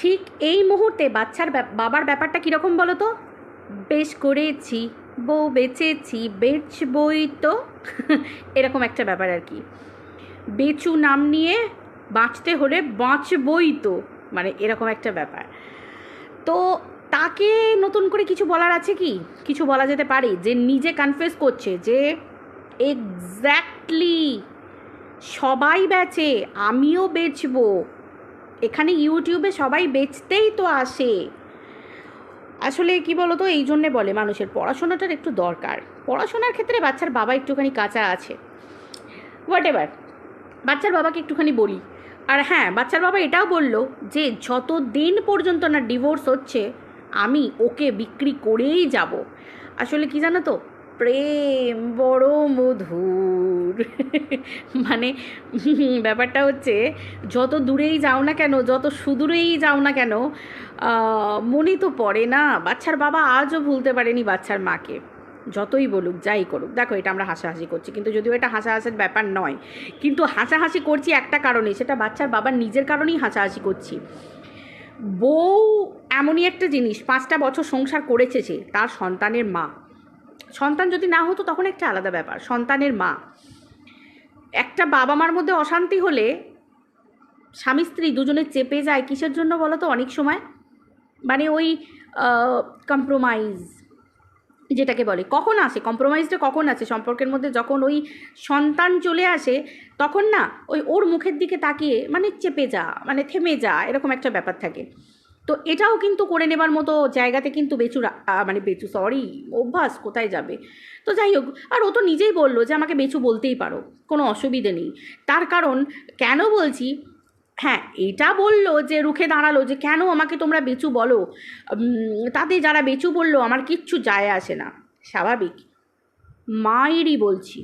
ঠিক এই মুহূর্তে বাচ্চার বাবার ব্যাপারটা কীরকম বলো তো? বেশ করেছি, বউ বেচেছি, বেচবই তো এরকম একটা ব্যাপার আর কি। বেচু নাম নিয়ে বাঁচতে হলে বাঁচবই তো, মানে এরকম একটা ব্যাপার। তো তাকে নতুন করে কিছু বলার আছে কি? কিছু বলা যেতে পারে যে নিজে কনফেস করছে যে এক্স্যাক্টলি সবাই বেচে, আমিও বেচবো। এখানে ইউটিউবে সবাই বেচতেই তো আসে। আসলে কি বলো তো, এই জন্যে বলে মানুষের পড়াশোনাটার একটু দরকার। পড়াশোনার ক্ষেত্রে বাচ্চার বাবা একটুখানি কাঁচা আছে, হোয়াট এভার, বাচ্চার বাবাকে একটুখানি বলি। আর হ্যাঁ, বাচ্চার বাবা এটাও বলল যে যত দিন পর্যন্ত না ডিভোর্স হচ্ছে আমি ওকে বিক্রি করেই যাব। আসলে কি জানো তো, প্রেম বড় মধুর মানে ব্যাপারটা হচ্ছে, যত দূরেই যাও না কেন, যত সুদূরেই যাও না কেন, মনে তো পড়ে না। বাচ্চার বাবা আজও ভুলতে পারেনি বাচ্চার মাকে, যতই বলুক যাই করুক। দেখো, এটা আমরা হাসাহাসি করছি, কিন্তু যদিও এটা হাসাহাসির ব্যাপার নয়, কিন্তু হাসাহাসি করছি একটা কারণে, সেটা বাচ্চার বাবার নিজের কারণেই হাসাহাসি করছি। বউ এমনই একটা জিনিস, 5টা বছর সংসার করেছে সে, তার সন্তানের মা। সন্তান যদি না হতো তখন একটা আলাদা ব্যাপার, সন্তানের মা। একটা বাবা মার মধ্যে অশান্তি হলে স্বামী স্ত্রী দুজনে চেপে যায় কিসের জন্য বলো তো? অনেক সময় মানে ওই কম্প্রোমাইজ যেটাকে বলে, কখন আসে কম্প্রোমাইজটা? কখন আসে সম্পর্কের মধ্যে? যখন ওই সন্তান চলে আসে, তখন না ওই ওর মুখের দিকে তাকিয়ে মানে চেপে যা, মানে থেমে যা, এরকম একটা ব্যাপার থাকে। তো এটাও কিন্তু করে নেবার মতো জায়গাতে কিন্তু বেচু সরি, অভ্যাস কোথায় যাবে। তো যাই হোক, আর ও তো নিজেই বললো যে আমাকে বেচু বলতেই পারো, কোনো অসুবিধে নেই। তার কারণ কেন বলছি, হ্যাঁ এটা বললো যে রুখে দাঁড়ালো যে কেন আমাকে তোমরা বেচু বলো, তাতে যারা বেচু বললো আমার কিচ্ছু যায় আসে না। স্বাভাবিক, মায়েরই বলছি,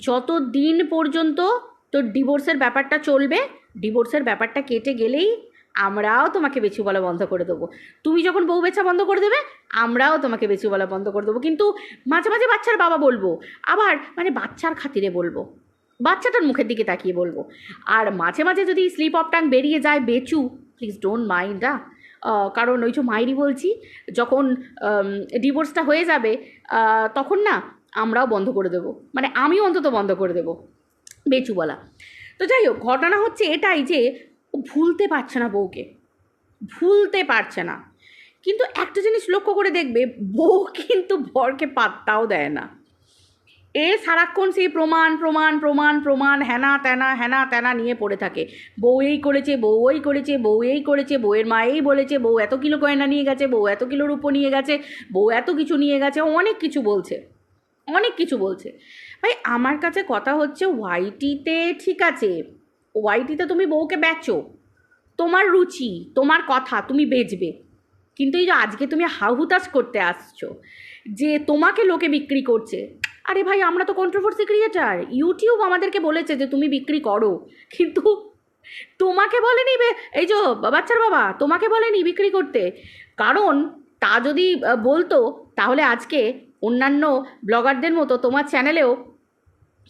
যত দিন পর্যন্ত তোর ডিভোর্সের ব্যাপারটা চলবে, ডিভোর্সের ব্যাপারটা কেটে গেলেই আমরাও তোমাকে বেচু বলা বন্ধ করে দেবো। তুমি যখন বউ বেচা বন্ধ করে দেবে, আমরাও তোমাকে বেচু বলা বন্ধ করে দেবো। কিন্তু মাঝে মাঝে বাচ্চার বাবা বলবো, আবার মানে বাচ্চার খাতিরে বলবো, বাচ্চাটার মুখের দিকে তাকিয়ে বলবো। আর মাঝে মাঝে যদি স্লিপ অফ টাং বেরিয়ে যায় বেচু, প্লিজ ডোন্ট মাইন্ড। কারণ ওই যে মাইরি বলছি, যখন ডিভোর্সটা হয়ে যাবে তখন না আমরাও বন্ধ করে দেবো, মানে আমি অন্তত বন্ধ করে দেবো বেচু বলা। তো যাই হোক, ঘটনা হচ্ছে এটাই যে ও ভুলতে পারছে না বউকে, ভুলতে পারছে না। কিন্তু একটা জিনিস লক্ষ্য করে দেখবে, বউ কিন্তু বরকে পাত্তাও দেয় না। এ সারাক্ষণ সেই প্রমাণ প্রমাণ প্রমাণ প্রমাণ হেনা তেনা নিয়ে পড়ে থাকে। বউ এই করেছে, বউ ওই করেছে, বউ এই করেছে, বউয়ের মা এই বলেছে, বউ এত কিলো গয়না নিয়ে গেছে, বউ এত কিলো রূপো নিয়ে গেছে, বউ এত কিছু নিয়ে গেছে, অনেক কিছু বলছে, অনেক কিছু বলছে। ভাই আমার কাছে কথা হচ্ছে, ওয়াইটিতে ঠিক আছে, ওয়াইটিতে তুমি বউকে বেচো, তোমার রুচি, তোমার কথা, তুমি বেচবে। কিন্তু এই যে আজকে তুমি হাহুতাশ করতে আসছো যে তোমাকে লোকে বিক্রি করছে, আরে ভাই আমরা তো কন্ট্রোভার্সি ক্রিয়েটার, ইউটিউব আমাদেরকে বলেছে যে তুমি বিক্রি করো, কিন্তু তোমাকে বলেনি এই যে বাচ্চার বাবা তোমাকে বলেনি বিক্রি করতে। কারণ তা যদি বলতো, তাহলে আজকে অন্যান্য ব্লগারদের মতো তোমার চ্যানেলেও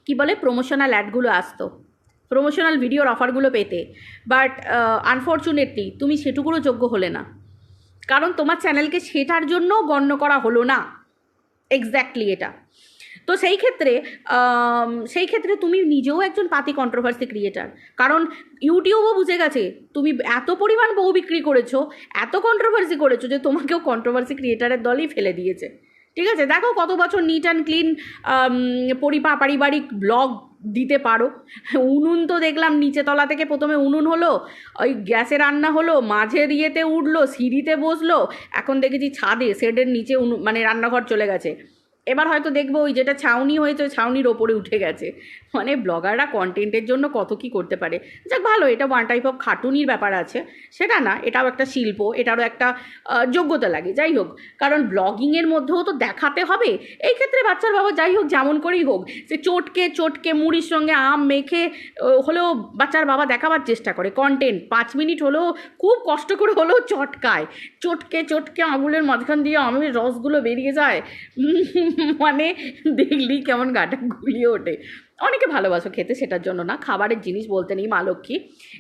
কি বলে প্রমোশনাল অ্যাডগুলো আসতো, প্রমোশনাল ভিডিওর অফারগুলো পেতে। বাট আনফর্চুনেটলি তুমি সেটুকুরও যোগ্য হলে না, কারণ তোমার চ্যানেলকে সেটার জন্য গণ্য করা হলো না। এক্স্যাক্টলি এটা। তো সেই ক্ষেত্রে তুমি নিজেও একজন পাতি কন্ট্রোভার্সি ক্রিয়েটার, কারণ ইউটিউবও বুঝে গেছে তুমি এত পরিমাণ বউ বিক্রি করেছো, এত কন্ট্রোভার্সি করেছো যে তোমাকেও কন্ট্রোভার্সি ক্রিয়েটারের দলই ফেলে দিয়েছে। ঠিক আছে, দেখো কত বছর নিট অ্যান্ড ক্লিন পারিবারিক ব্লগ দিতে পারো। উনুন তো দেখলাম নিচে তলা থেকে প্রথমে উনুন হলো, ওই গ্যাসে রান্না হলো, মাঝের ইয়েতে উঠলো, সিঁড়িতে বসলো, এখন দেখেছি ছাদে শেডের নিচে মানে রান্নাঘর চলে গেছে। এবার হয়তো দেখবো ওই যেটা ছাউনি হয়েছে ছাউনির ওপরে উঠে গেছে। মানে ব্লগাররা কন্টেন্টের জন্য কত কী করতে পারে। যাক ভালো, এটা ওয়ান টাইপ অফ খাটুনির ব্যাপার আছে, সেটা না, এটাও একটা শিল্প, এটারও একটা যোগ্যতা লাগে। যাই হোক, কারণ ব্লগিংয়ের মধ্যেও তো দেখাতে হবে। এই ক্ষেত্রে বাচ্চার বাবা যাই হোক যেমন করেই হোক, সে চটকে মুড়ির সঙ্গে আম মেখে হলেও বাচ্চার বাবা দেখাবার চেষ্টা করে কন্টেন্ট, 5 মিনিট হলেও খুব কষ্ট করে হলেও চটকায়, চটকে আঙুলের মাঝখান দিয়ে আমের রসগুলো বেরিয়ে যায়, মানে দেখলেই কেমন গাটা গুলিয়ে ওঠে। অনেকে ভালোবাসো খেতে, সেটার জন্য না, খাবারের জিনিস বলতে নেই মা লক্ষ্মী,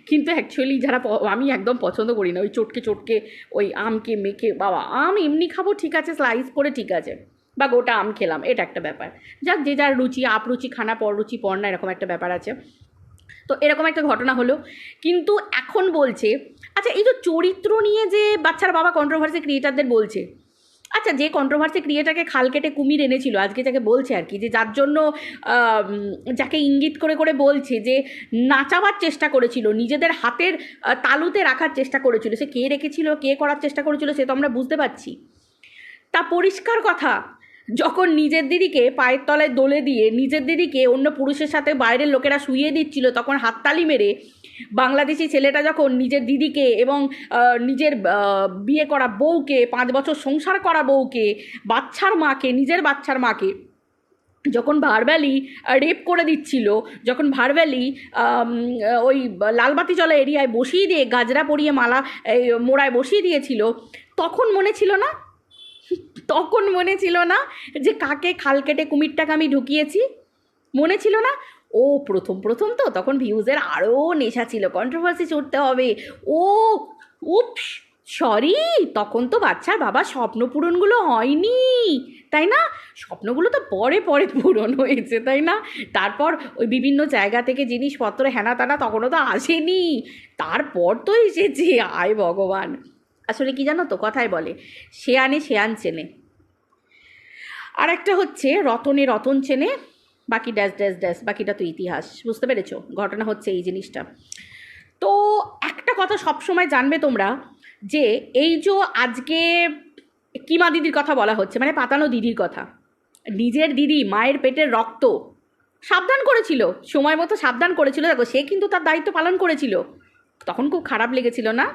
কিন্তু অ্যাকচুয়ালি যারা আমি একদম পছন্দ করি না ওই চটকে চটকে ওই আমকে মেখে, বাবা আম এমনি খাবো ঠিক আছে, স্লাইস করে ঠিক আছে, বা গোটা আম খেলাম, এটা একটা ব্যাপার। যাক, যে যার রুচি, রুচি খানা পর রুচি পর না, এরকম একটা ব্যাপার আছে। তো এরকম একটা ঘটনা হলো, কিন্তু এখন বলছে, আচ্ছা এই যে চরিত্র নিয়ে যে বাচ্চার বাবা কন্ট্রোভার্সি ক্রিয়েটারদের বলছে, আচ্ছা যে কন্ট্রোভার্সি ক্রিয়েটারকে খাল কেটে কুমির এনেছিল, আজকে যাকে বলছে আর কি, যে যার জন্য যাকে ইঙ্গিত করে করে বলছে যে নাচাবার চেষ্টা করেছিল, নিজেদের হাতের তালুতে রাখার চেষ্টা করেছিল, সে কে রেখেছিল, কে করার চেষ্টা করেছিল সে তো আমরা বুঝতে পারছি। তা পরিষ্কার কথা, যখন নিজের দিদিকে পায়ের তলায় দোলে দিয়ে নিজের দিদিকে অন্য পুরুষের সাথে বাইরের লোকেরা শুইয়ে দিচ্ছিল, তখন হাততালি মেরে বাংলাদেশি ছেলেটা যখন নিজের দিদিকে এবং নিজের বিয়ে করা বউকে, 5 বছর সংসার করা বউকে, বাচ্চার মাকে, নিজের বাচ্চার মাকে যখন ভারভ্যালি রেপ করে দিচ্ছিল, যখন ভারভ্যালি ওই লালবাতি চলা এরিয়ায় বসিয়ে দিয়ে গাজরা পরিয়ে মালা মোড়ায় বসিয়ে দিয়েছিল, তখন মনে ছিল না, তখন মনে ছিল না যে কাকে খাল কেটে কুমিরটাকে আমি ঢুকিয়েছি? মনে ছিল না? ও প্রথম প্রথম তো তখন ভিউজের আরও নেশা ছিল, কন্ট্রোভার্সি ছুটতে হবে, ও উপস সরি, তখন তো বাচ্চার বাবা স্বপ্ন পূরণগুলো হয়নি, তাই না? স্বপ্নগুলো তো পরে পরে পূরণ হয়েছে, তাই না? তারপর ওই বিভিন্ন জায়গা থেকে জিনিসপত্র হেনা তানা তখনও তো আসেনি, তারপর তো এসেছে, আয় ভগবান। আসলে কি জানো তো, কথায় বলে শেয়ানে শেয়ান চেনে, আর একটা হচ্ছে রতনে রতন চেনে, বাকি ড্যাশ ড্যাশ ড্যাশ, বাকিটা তো ইতিহাস। বুঝতে পেরেছো? ঘটনা হচ্ছে এই জিনিসটা। তো একটা কথা সবসময় জানবে তোমরা, যে এই যে আজকে কিমা দিদির কথা বলা হচ্ছে, মানে পাতানো দিদির কথা, নিজের দিদি মায়ের পেটের রক্ত সাবধান করেছিল, সময় মতো সাবধান করেছিল, দেখো সে কিন্তু তার দায়িত্ব পালন করেছিল। তখন খুব খারাপ লেগেছিল না?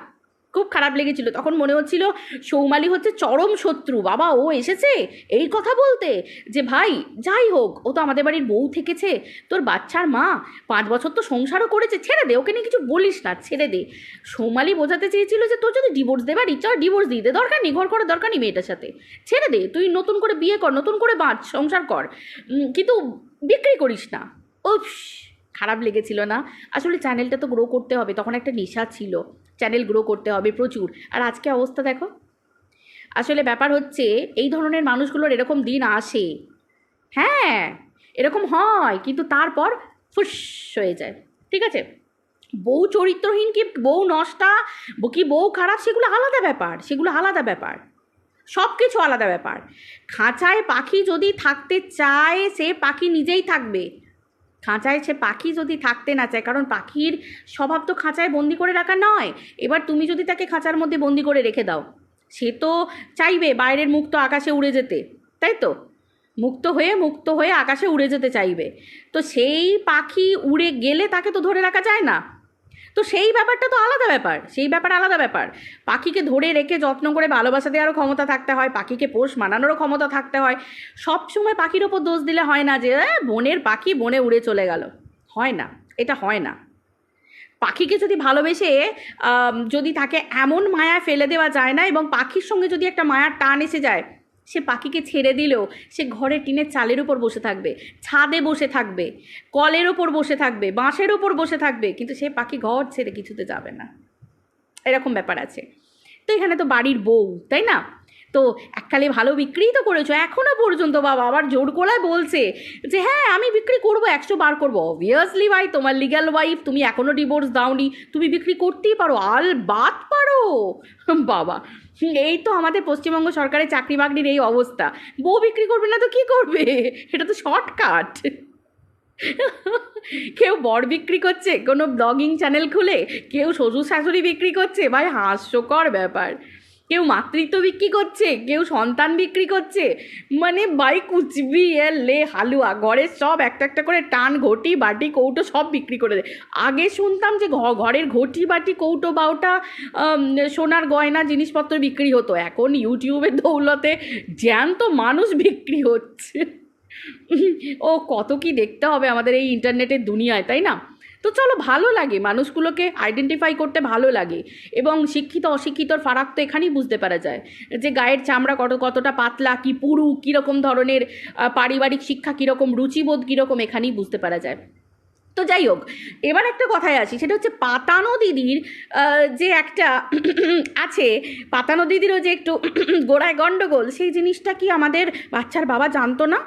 খুব খারাপ লেগেছিল, তখন মনে হচ্ছিল সৌমালি হচ্ছে চরম শত্রু, বাবা ও এসেছে এই কথা বলতে, যে ভাই যাই হোক ও তো আমাদের বাড়ির বউ থেকেছে, তোর বাচ্চার মা, 5 বছর তো সংসারও করেছে, ছেড়ে দে, ওকে নিয়ে কিছু বলিস না, ছেড়ে দে। সৌমালি বোঝাতে চেয়েছিল যে তোর যদি ডিভোর্স দেবার ইচ্ছা হয় ডিভোর্স দিয়ে দে, দরকার নেই, ঘর করার দরকার নেই মেয়েটার সাথে, ছেড়ে দে, তুই নতুন করে বিয়ে কর, নতুন করে বাঁচ, সংসার কর, কিন্তু বিক্রি করিস না। উফ, খারাপ লেগেছিল না? আসলে চ্যানেলটা তো গ্রো করতে হবে, তখন একটা নেশা ছিল, চ্যানেল গ্রো করতে হবে প্রচুর, আর আজকে অবস্থা দেখো। আসলে ব্যাপার হচ্ছে এই ধরনের মানুষগুলোর এরকম দিন আসে, হ্যাঁ এরকম হয়, কিন্তু তারপর ফুস হয়ে যায়, ঠিক আছে? বউ চরিত্রহীন কি বউ নষ্টা কি বউ খারাপ, সেগুলো আলাদা ব্যাপার, সেগুলো আলাদা ব্যাপার, সব কিছু আলাদা ব্যাপার। খাঁচায় পাখি যদি থাকতে চায় সে পাখি নিজেই থাকবে, খাঁচায় সে পাখি যদি থাকতে না চায়, কারণ পাখির স্বভাব তো খাঁচায় বন্দি করে রাখা নয়। এবার তুমি যদি তাকে খাঁচার মধ্যে বন্দি করে রেখে দাও, সে তো চাইবে বাইরের মুক্ত আকাশে উড়ে যেতে, তাই তো? মুক্ত হয়ে আকাশে উড়ে যেতে চাইবে, তো সেই পাখি উড়ে গেলে তাকে তো ধরে রাখা যায় না, তো সেই ব্যাপারটা তো আলাদা ব্যাপার, সেই ব্যাপার আলাদা ব্যাপার। পাখিকে ধরে রেখে যত্ন করে ভালোবাসা দেওয়ারও ক্ষমতা থাকতে হয়, পাখিকে পোষ মানানোরও ক্ষমতা থাকতে হয়। সব সময় পাখির ওপর দোষ দিলে হয় না যে বনের পাখি বনে উড়ে চলে গেল, হয় না, এটা হয় না। পাখিকে যদি ভালোবেসে যদি তাকে এমন মায়া ফেলে দেওয়া যায় না, এবং পাখির সঙ্গে যদি একটা মায়ার টান এসে যায়, সে পাখিকে ছেড়ে দিলেও সে ঘরে টিনের চালের উপর বসে থাকবে, ছাদে বসে থাকবে, কলের ওপর বসে থাকবে, বাঁশের ওপর বসে থাকবে, কিন্তু সে পাখি ঘর ছেড়ে কিছুতে যাবে না, এরকম ব্যাপার আছে। তো এখানে তো বাড়ির বউ, তাই না? তো এককালে ভালো বিক্রিই তো করেছো, এখনও পর্যন্ত বাবা আবার জোর গলায় বলছে যে হ্যাঁ আমি বিক্রি করবো, 100 বার করবো। অবভিয়াসলি ভাই, তোমার লিগ্যাল ওয়াইফ, তুমি এখনও ডিভোর্স দাওনি, তুমি বিক্রি করতেই পারো, আলবাত পারো বাবা। এই তো আমাদের পশ্চিমবঙ্গ সরকারের চাকরি বাকরির এই অবস্থা, বউ বিক্রি করবে না তো কী করবে? এটা তো শর্টকাট। কেউ বর বিক্রি করছে কোনো ব্লগিং চ্যানেল খুলে, কেউ শ্বশুর শাশুড়ি বিক্রি করছে, ভাই হাস্যকর ব্যাপার, কেউ মাতৃত্ব বিক্রি করছে, কেউ সন্তান বিক্রি করছে, মানে বাই কুচবি লে হালুয়া, ঘরের সব একটা একটা করে টান, ঘটি বাটি কৌটো সব বিক্রি করে দেয়। আগে শুনতাম যে ঘরের ঘটি বাটি কৌটো বাউটা সোনার গয়না জিনিসপত্র বিক্রি হতো, এখন ইউটিউবের দৌলতে জ্যান্ত মানুষ বিক্রি হচ্ছে। ও কত কি দেখতে হবে আমাদের এই ইন্টারনেটের দুনিয়ায়, তাই না? তো চলো, ভালো লাগে মানুষগুলোকে আইডেন্টিফাই করতে, ভালো লাগে। এবং শিক্ষিত অশিক্ষিতর ফারাক তো এখানেই বুঝতে পারা যায়, যে গায়ের চামড়া কতটা পাতলা, কি পুরু, কীরকম ধরনের পারিবারিক শিক্ষা কীরকম, রুচিবোধ কীরকম, এখানেই বুঝতে পারা যায়। তো যাই হোক, এবার একটা কথায় আসি, সেটা হচ্ছে পাতানো দিদির যে একটা আছে, পাতানো দিদিরও যে একটু গোড়ায় গণ্ডগোল, সেই জিনিসটা কি আমাদের বাচ্চার বাবা জানতো না?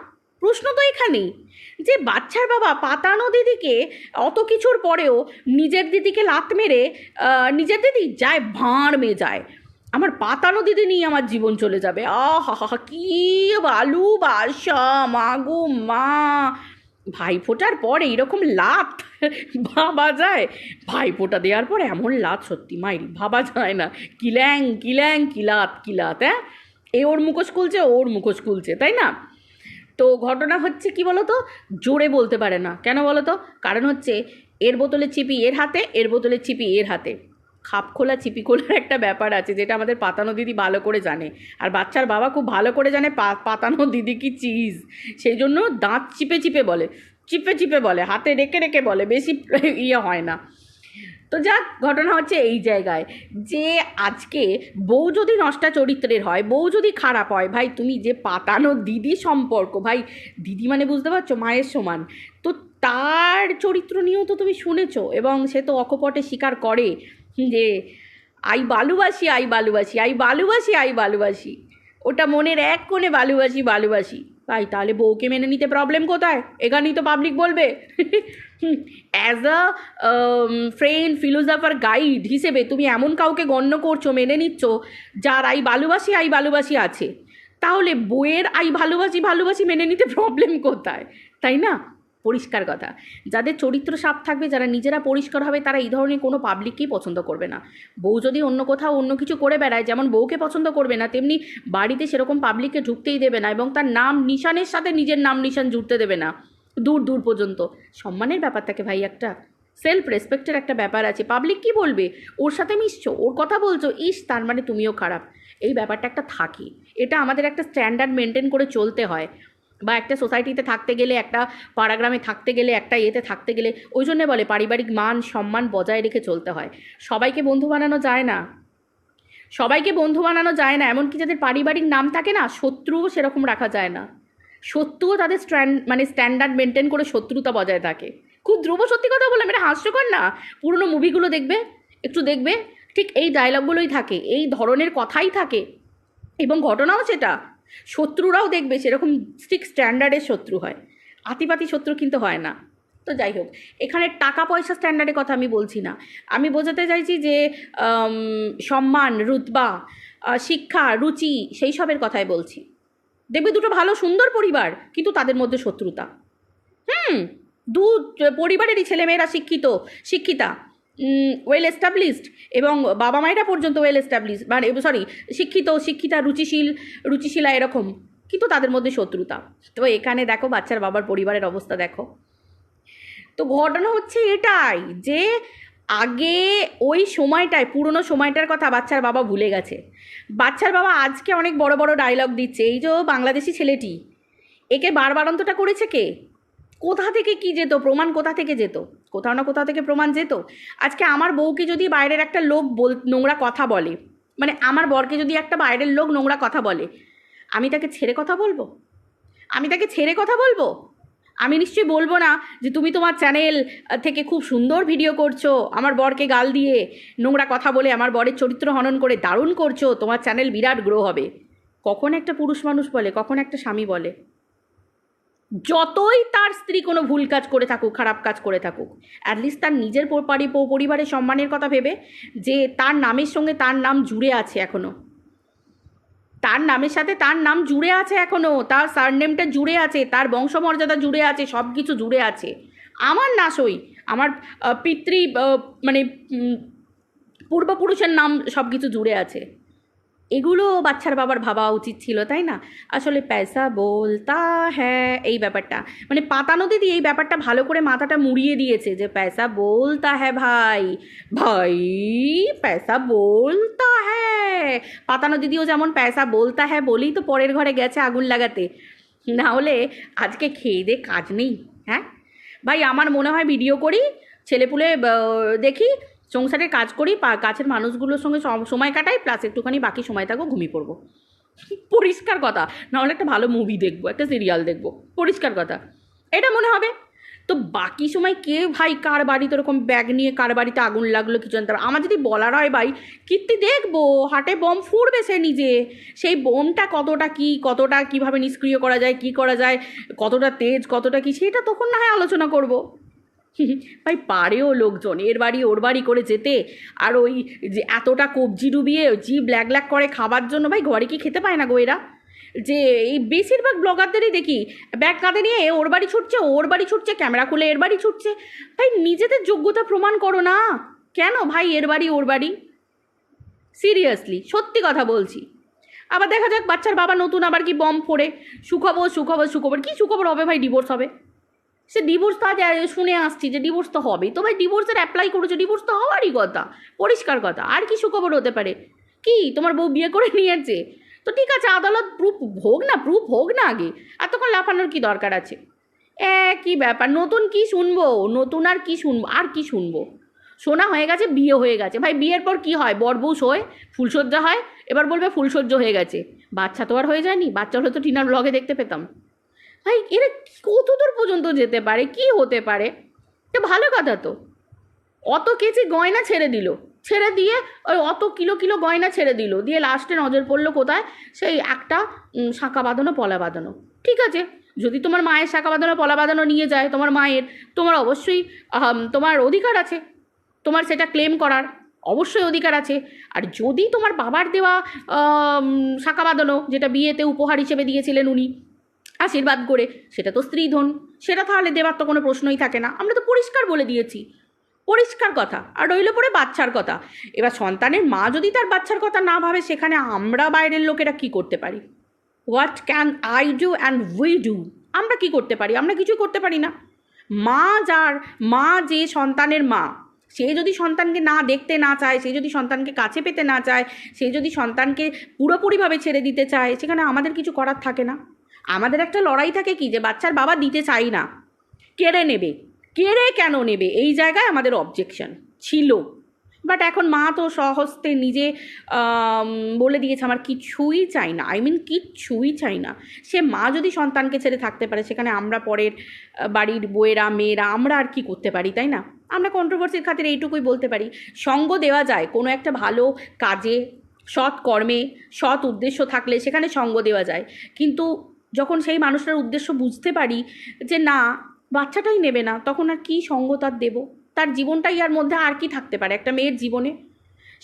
প্রশ্ন তো এখানেই, যে বাচ্চার বাবা পাতানো দিদিকে অত কিছুর পরেও নিজের দিদিকে লাত মেরে, নিজের দিদি যায় ভাঁড় মে যায়, আমার পাতানো দিদি নিয়ে আমার জীবন চলে যাবে, আহা কি ভালোবাসা, মাগো মা। ভাইফোঁটার পর এইরকম লাত ভাবা যায়? ভাইফোঁটা দেওয়ার পর এমন লাত সত্যি মাইরি ভাবা যায় না। কিল্যাং কিল্যাং কিলাত কিলাত, হ্যাঁ, এ ওর মুখোশ খুলছে, ওর মুখোশ খুলছে, তাই না? তো ঘটনা হচ্ছে কি বলো তো, জোরে বলতে পারে না কেন বলো তো? কারণ হচ্ছে এর বোতলে চিপি এর হাতে, এর বোতলে চিপি এর হাতে, খাপ খোলা চিপি খোলার একটা ব্যাপার আছে, যেটা আমাদের পাতানো দিদি ভালো করে জানে। আর বাচ্চার বাবা খুব ভালো করে জানে পাতানো দিদি কি চিজ, সেই জন্য দাঁত চিপে চিপে বলে, চিপে চিপে বলে, হাতে রেখে রেখে বলে, বেশি ইয়ে হয় না। তো যাক, ঘটনা হচ্ছে এই জায়গায়, যে আজকে বউ যদি নষ্টা চরিত্রের হয়, বউ যদি খারাপ হয়, ভাই তুমি যে পাতানো দিদি সম্পর্ক, ভাই দিদি মানে বুঝতে পারছো, মায়ের সমান, তো তার চরিত্র নিয়েও তো তুমি শুনেছো, এবং সে তো অকপটে স্বীকার করে যে আই বালুবাসি, আই বালুবাসি, আই বালুবাসি, আই বালুবাসি, ওটা মনের এক কোণে বালুবাসি বালুবাসি। ভাই তাহলে বউকে মেনে নিতে প্রবলেম কোথায়? এখানেই তো পাবলিক বলবে। As a friend, philosopher, guide হিসেবে তুমি এমন কাউকে গণ্য করছো, মেনে নিচ্ছ, যার আই বালুবাসি আছে, তাহলে বইয়ের আই ভালোবাসি ভালোবাসি মেনে নিতে প্রবলেম কোথায়? তাই না? পরিষ্কার কথা, যাদের চরিত্র সাপ থাকবে, যারা নিজেরা পরিষ্কার হবে, তারা এই ধরনের কোনো পাবলিককেই পছন্দ করবে না। বউ যদি অন্য কোথাও অন্য কিছু করে বেড়ায়, যেমন বউকে পছন্দ করবে না, তেমনি বাড়িতে সেরকম পাবলিককে ঢুকতেই দেবে না, এবং তার নাম নিশানের সাথে নিজের নাম নিশান জুড়তে দেবে না দূর দূর পর্যন্ত। সম্মানের ব্যাপার থাকে ভাই, একটা সেলফ রেসপেক্টের একটা ব্যাপার আছে। পাবলিক কি বলবে? ওর সাথে মিশছো, ওর কথা বলছো, ইস তার মানে তুমিও খারাপ, এই ব্যাপারটা একটা থাকে। এটা আমাদের একটা স্ট্যান্ডার্ড মেনটেন করে চলতে হয়, বা একটা সোসাইটিতে থাকতে গেলে, একটা পাড়াগ্রামে থাকতে গেলে, একটা ইয়েতে থাকতে গেলে, ওই জন্যে বলে পারিবারিক মান সম্মান বজায় রেখে চলতে হয়। সবাইকে বন্ধু বানানো যায় না, সবাইকে বন্ধু বানানো যায় না, এমনকি যাদের পারিবারিক নাম থাকে না, শত্রুও সেরকম রাখা যায় না। শত্রুও তাদের স্ট্যান্ডার্ড মেনটেন করে শত্রুতা বজায় থাকে। খুব ধ্রুব সত্যি কথা বললাম, এটা হাস্যকর না? পুরনো মুভিগুলো দেখবে, একটু দেখবে, ঠিক এই ডায়লগগুলোই থাকে, এই ধরনের কথাই থাকে, এবং ঘটনাও সেটা। শত্রুরাও দেখবে সেরকম ঠিক স্ট্যান্ডার্ডের শত্রু হয়, আতিপাতি শত্রু কিন্তু হয় না। তো যাই হোক, এখানে টাকা পয়সা স্ট্যান্ডার্ডের কথা আমি বলছি না, আমি বোঝাতে চাইছি যে সম্মান, রুতবা, শিক্ষা, রুচি, সেই সবের কথাই বলছি। দেখবে দুটো ভালো সুন্দর পরিবার, কিন্তু তাদের মধ্যে শত্রুতা। দু পরিবারেরই ছেলেমেয়েরা শিক্ষিতা, ওয়েল এস্টাবলিশড, এবং বাবা মায়েরা পর্যন্ত ওয়েল এস্টাবলিশড, মানে শিক্ষিতা, রুচিশীলা এরকম, কিন্তু তাদের মধ্যে শত্রুতা। তো এখানে দেখো বাচ্চার বাবার পরিবারের অবস্থা দেখো। তো ঘটনা হচ্ছে এটাই, যে আগে ওই সময়টায়, পুরনো সময়টার কথা বাচ্চার বাবা ভুলে গেছে। বাচ্চার বাবা আজকে অনেক বড় বড় ডায়লগ দিচ্ছে, এই যে বাংলাদেশি ছেলেটি, একে বারবারন্তটা করেছে কে? কোথা থেকে কি যেত? প্রমাণ কোথা থেকে যেত? কোথাও না কোথাও থেকে প্রমাণ যেত। আজকে আমার বউকে যদি বাইরের একটা লোক নোংরা কথা বলে, মানে আমার বরকে যদি একটা বাইরের লোক নোংরা কথা বলে, আমি তাকে ছেড়ে কথা বলবো? আমি নিশ্চয়ই বলবো না যে তুমি তোমার চ্যানেল থেকে খুব সুন্দর ভিডিও করছো, আমার বরকে গাল দিয়ে, নোংরা কথা বলে, আমার বরের চরিত্র হনন করে দারুণ করছো, তোমার চ্যানেল বিরাট গ্রো হবে। কখন একটা পুরুষ মানুষ বলে, কখন একটা স্বামী বলে? যতই তার স্ত্রী কোনো ভুল কাজ করে থাকুক, খারাপ কাজ করে থাকুক, অ্যাটলিস্ট তার নিজের পরিবারের সম্মানের কথা ভেবে, যে তার নামের সঙ্গে তার নাম জুড়ে আছে এখনও, তার নামের সাথে তার নাম জুড়ে আছে এখনও, তার সারনেমটা জুড়ে আছে, তার বংশমর্যাদা জুড়ে আছে, সব কিছু জুড়ে আছে। আমার না সই, আমার মানে পূর্বপুরুষের নাম সব কিছু জুড়ে আছে। এগুলো বাচ্চার বাবার ভাবা উচিত ছিল, তাই না? আসলে পয়সা বলতা হ্যাঁ, এই ব্যাপারটা, মানে পাতানো দিদি এই ব্যাপারটা ভালো করে মাথাটা মুড়িয়ে দিয়েছে, যে পয়সা বলতা হ্যাঁ ভাই, ভাই পয়সা বলতা হ্যাঁ। পাতানো দিদিও যেমন পয়সা বলতা হ্যাঁ বলেই তো পরের ঘরে গেছে আগুন লাগাতে, না হলে আজকে খেয়ে দে কাজ নেই। হ্যাঁ ভাই, আমার মনে হয় ভিডিও করি, ছেলেপুলে দেখি, সংসারের কাজ করি, কাছের মানুষগুলোর সঙ্গে সময় কাটাই, প্লাস একটুখানি বাকি সময় থাকবো ঘুমিয়ে পড়বো। পরিষ্কার কথা। নাহলে একটা ভালো মুভি দেখবো, একটা সিরিয়াল দেখবো, পরিষ্কার কথা। এটা মনে হবে। তো বাকি সময় কে ভাই কার বাড়িতে ওরকম ব্যাগ নিয়ে কার বাড়িতে আগুন লাগলো কিছু জানতে পারে? আমার যদি বলার হয় ভাই, কীর্তি দেখবো হাটে বম ফুড়বে সে নিজে, সেই বোমটা কতটা কীভাবে নিষ্ক্রিয় করা যায়, কী করা যায়, কতটা তেজ, কতটা কী, সেটা তখন না হয় আলোচনা করবো। ভাই পারেও লোকজন এর বাড়ি ওর বাড়ি করে যেতে, আর ওই যে এতটা কবজি ডুবিয়ে ব্ল্যাক করে খাবার জন্য, ভাই ঘরে কি খেতে পায় না গো এরা? যে এই বেশিরভাগ ব্লগারদেরই দেখি ব্যাগ কাঁধে নিয়ে ওর বাড়ি ছুটছে, ক্যামেরা খুলে এর বাড়ি ছুটছে। ভাই নিজেদের যোগ্যতা প্রমাণ করো না, কেন ভাই এর বাড়ি ওর বাড়ি? সিরিয়াসলি সত্যি কথা বলছি। আবার দেখা যাক বাচ্চার বাবা নতুন আবার কি বম ফোড়ে, সুখবর কি সুখবর হবে ভাই? ডিভোর্স হবে। সে ডিভোর্স তো আজ শুনে আসছি যে ডিভোর্স তো হবেই, তো ভাই ডিভোর্সের অ্যাপ্লাই করেছো, ডিভোর্স তো হওয়ারই কথা, পরিষ্কার কথা। আর কি সুখবর হতে পারে? কি তোমার বউ বিয়ে করে নিয়েছে, তো ঠিক আছে, আদালত প্রুফ হোক না আগে, এতক্ষণ লাফানোর কি দরকার আছে? কি ব্যাপার, নতুন কি শুনবো, নতুন আর কি শুনবো? শোনা হয়ে গেছে, বিয়ে হয়ে গেছে। ভাই বিয়ের পর কি হয়? বর বউ শোয়, ফুলসজ্জা হয়, এবার বলবে ফুলসজ্জা হয়ে গেছে। বাচ্চা তো আর হয়ে যায়নি, বাচ্চা হলে তো টিনার ব্লগে দেখতে পেতাম। ভাই এরা কত দূর পর্যন্ত যেতে পারে, কি হতে পারে? এটা ভালো কথা তো। অত কেজি গয়না ছেড়ে দিয়ে ওই অত কিলো গয়না ছেড়ে দিল, দিয়ে লাস্টে নজর পড়লো কোথায়? সেই একটা শাঁখা বাঁধানো পলা বাঁধানো। ঠিক আছে, যদি তোমার মায়ের শাঁখা বাঁধানো পলা বাঁধানো নিয়ে যায় তোমার অবশ্যই তোমার অধিকার আছে, তোমার সেটা ক্লেম করার অবশ্যই অধিকার আছে। আর যদি তোমার বাবার দেওয়া শাঁখা বাঁধানো, যেটা বিয়েতে উপহার হিসেবে দিয়েছিলেন উনি আশীর্বাদ করে, সেটা তো স্ত্রীধন, সেটা তাহলে দেওয়ার তো কোনো প্রশ্নই থাকে না। আমরা তো পরিষ্কার বলে দিয়েছি, পরিষ্কার কথা। আর রইল পরে বাচ্চার কথা। এবার সন্তানের মা যদি তার বাচ্চার কথা না ভাবে, সেখানে আমরা বাইরের লোকেরা কি করতে পারি? What can I do and we do? আমরা কি করতে পারি? আমরা কিছুই করতে পারি না। মা যে সন্তানের মা, সে যদি সন্তানকে না দেখতে না চায়, সে যদি সন্তানকে কাছে পেতে না চায়, সে যদি সন্তানকে পুরোপুরিভাবে ছেড়ে দিতে চায়, সেখানে আমাদের কিছু করার থাকে না। আমাদের একটা লড়াই থাকে কি, যে বাচ্চার বাবা দিতে চাই না, কেন নেবে, এই জায়গায় আমাদের অবজেকশন ছিল। বাট এখন মা তো স্বহস্তে নিজে বলে দিয়েছে আমার কিছুই চাই না, কিচ্ছুই চাই না। সে মা যদি সন্তানকে ছেড়ে থাকতে পারে, সেখানে আমরা পরের বাড়ির বউয়েরা মেয়েরা আমরা আর কি করতে পারি, তাই না? আমরা কন্ট্রোভার্সির খাতিরে এইটুকুই বলতে পারি, সঙ্গ দেওয়া যায় কোনো একটা ভালো কাজে, সৎ কর্মে, সৎ উদ্দেশ্য থাকলে সেখানে সঙ্গ দেওয়া যায়। কিন্তু যখন সেই মানুষটার উদ্দেশ্য বুঝতে পারি যে না, বাচ্চাটাই নেবে না, তখন আর কি সঙ্গ তার দেবো? তার জীবনটাই আর মধ্যে আর কি থাকতে পারে একটা মেয়ের জীবনে?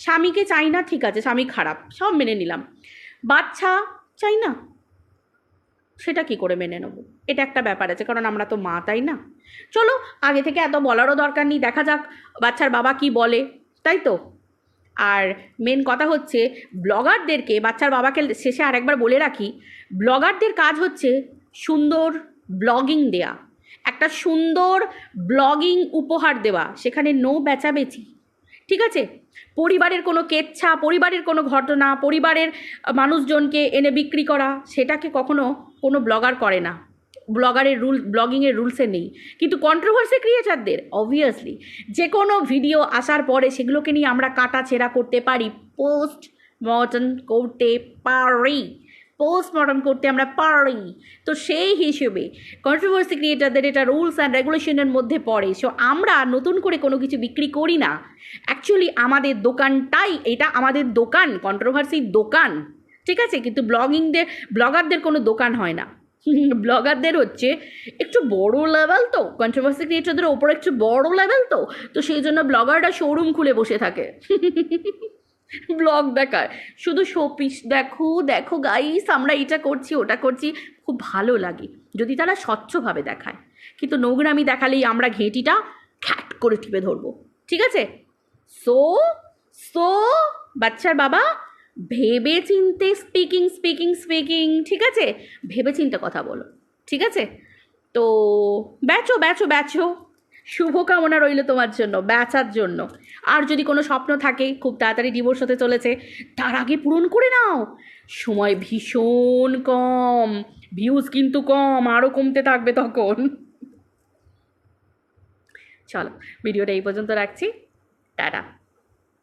স্বামীকে চাই না, ঠিক আছে, স্বামী খারাপ, সব মেনে নিলাম। বাচ্চা চাই না, সেটা কি করে মেনে নেবো? এটা একটা ব্যাপার আছে, কারণ আমরা তো মা, তাই না? চলো, আগে থেকে এত বলারও দরকার নেই, দেখা যাক বাচ্চার বাবা কি বলে, তাই তো। আর মেন কথা হচ্ছে, ব্লগারদেরকে, বাচ্চার বাবাকে শেষে আরেকবার বলে রাখি, ব্লগারদের কাজ হচ্ছে সুন্দর ব্লগিং দেয়া, একটা সুন্দর ব্লগিং উপহার দেওয়া, সেখানে নো বেচাবেচি, ঠিক আছে? পরিবারের কোনো কেচ্ছা, পরিবারের কোনো ঘটনা, পরিবারের মানুষজনকে এনে বিক্রি করা, সেটাকে কখনো কোনো ব্লগার করে না। ব্লগিংয়ের রুলসে নেই। কিন্তু কন্ট্রোভার্সি ক্রিয়েটারদের অবভিয়াসলি যে কোনো ভিডিও আসার পরে সেগুলোকে নিয়ে আমরা কাটাছেঁড়া করতে পারি, পোস্টমর্টম করতে আমরা পারি। তো সেই হিসেবে কন্ট্রোভার্সি ক্রিয়েটারদের এটা রুলস অ্যান্ড রেগুলেশনের মধ্যে পড়ে। সো আমরা নতুন করে কোনো কিছু বিক্রি করি না। অ্যাকচুয়ালি আমাদের দোকানটাই এটা, আমাদের দোকান, কন্ট্রোভার্সির দোকান, ঠিক আছে? কিন্তু ব্লগারদের কোনো দোকান হয় না। ব্লগারদের হচ্ছে একটু বড় লেভেল, তো কন্ট্রোভার্সি ক্রিয়েটারদের ওপর একটু বড় লেভেল, তো সেই জন্য ব্লগাররা শোরুম খুলে বসে থাকে, ব্লগ দেখায়, শুধু শোপিস, দেখো গাইস আমরা এটা করছি ওটা করছি, খুব ভালো লাগে যদি তারা স্বচ্ছভাবে দেখায়। কিন্তু নোংরামি দেখালেই আমরা ঘেঁটিটা খ্যাট করে টিপে ধরবো, ঠিক আছে? সো বাচ্চার বাবা ভেবে চিনতে স্পিকিং, ঠিক আছে? ভেবে চিনতে কথা বলো, ঠিক আছে? তো ব্যাচো শুভকামনা রইল তোমার জন্য, ব্যাচার জন্য। আর যদি কোনো স্বপ্ন থাকে খুব তাড়াতাড়ি ডিভোর্স হতে চলেছে, তার আগে পূরণ করে নাও। সময় ভীষণ কম, ভিউজ কিন্তু কম, আরও কমতে থাকবে তখন। চলো ভিডিওটা এই পর্যন্ত রাখছি, টাটা।